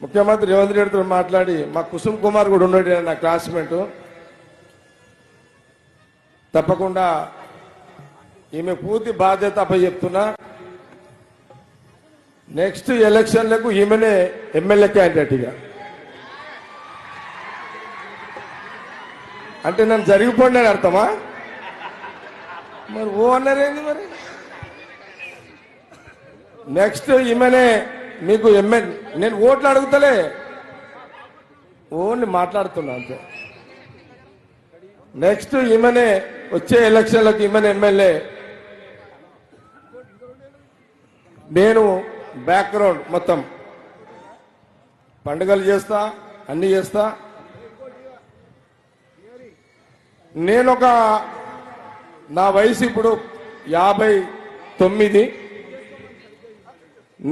ముఖ్యమంత్రి రేవంత్ రెడ్డితో మాట్లాడి మా కుసుమ్ కుమార్ కూడా ఉన్నాడు నా క్లాస్మేట్, తప్పకుండా ఈమె పూర్తి బాధ్యత అప్ప చెప్తున్నా. నెక్స్ట్ ఎలక్షన్లకు ఈమెనే ఎమ్మెల్యే క్యాండిడేట్. ఇక అంటే నన్ను జరిగిపోండి అని అర్థమా? మరి ఓ అన్నారేంది మరి? నెక్స్ట్ ఈమెనే మీకు ఎమ్మెల్యే. నేను ఓట్లు అడుగుతలే, ఓన్లీ మాట్లాడుతున్నా అంతే. నెక్స్ట్ ఈమెనే వచ్చే ఎలక్షన్లకు ఈమెనే ఎమ్మెల్యే. నేను బ్యాక్గ్రౌండ్ మొత్తం పండుగలు చేస్తా, అన్ని చేస్తా. నా వయసు ఇప్పుడు 59.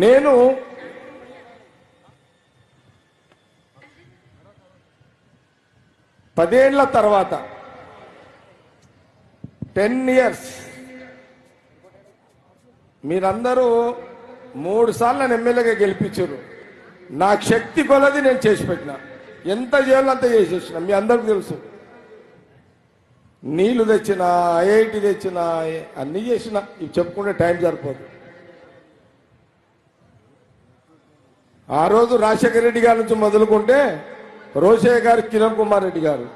నేను పదేళ్ల తర్వాత 10 years మీరందరూ 3 సార్లు నన్ను ఎమ్మెల్యేగా గెలిపించారు. నాకు శక్తి కొలది నేను చేసి పెట్టిన, ఎంత చేయాలో అంత చేసేసిన. మీ అందరికి తెలుసు. నీళ్లు తెచ్చిన, ఐఐటి తెచ్చిన, అన్నీ చేసిన. ఇవి చెప్పుకుంటే టైం సరిపోదు. ఆ రోజు రాజశేఖర రెడ్డి గారి నుంచి మొదలుకుంటే రోషయ్య గారు, కిరణ్ కుమార్ రెడ్డి గారు,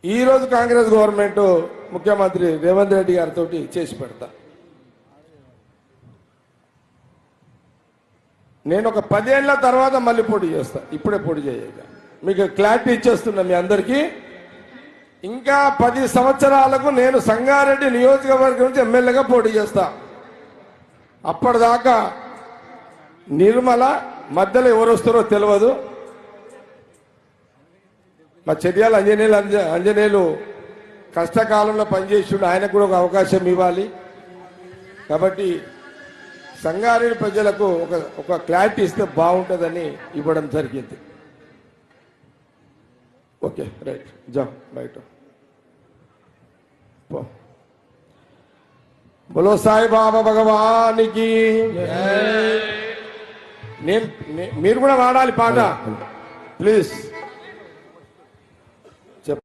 ఈ రోజు కాంగ్రెస్ గవర్నమెంట్ ముఖ్యమంత్రి రేవంత్ రెడ్డి గారితో చేసి పెడతా. నేను ఒక 10 ఏళ్ల తర్వాత మళ్ళీ పోటీ చేస్తా, ఇప్పుడే పోటీ చేయక. మీకు క్లారిటీ ఇచ్చేస్తున్నా మీ అందరికీ. ఇంకా 10 సంవత్సరాలకు నేను సంగారెడ్డి నియోజకవర్గం నుంచి ఎమ్మెల్యేగా పోటీ చేస్తా. అప్పటిదాకా నిర్మల మధ్యలో ఎవరు వస్తారో తెలియదు. మా చర్యాల అంజనేయులు కష్టకాలంలో పనిచేసిండు, ఆయనకు కూడా ఒక అవకాశం ఇవ్వాలి. కాబట్టి సంగారెడ్డి ప్రజలకు ఒక క్లారిటీ ఇస్తే బాగుంటుందని ఇవ్వడం జరిగింది. ఓకే, రైట్, జా బయట. బోలో సాయి బాబా భగవానికి. మీరు కూడా వాడాలి పాట ప్లీజ్.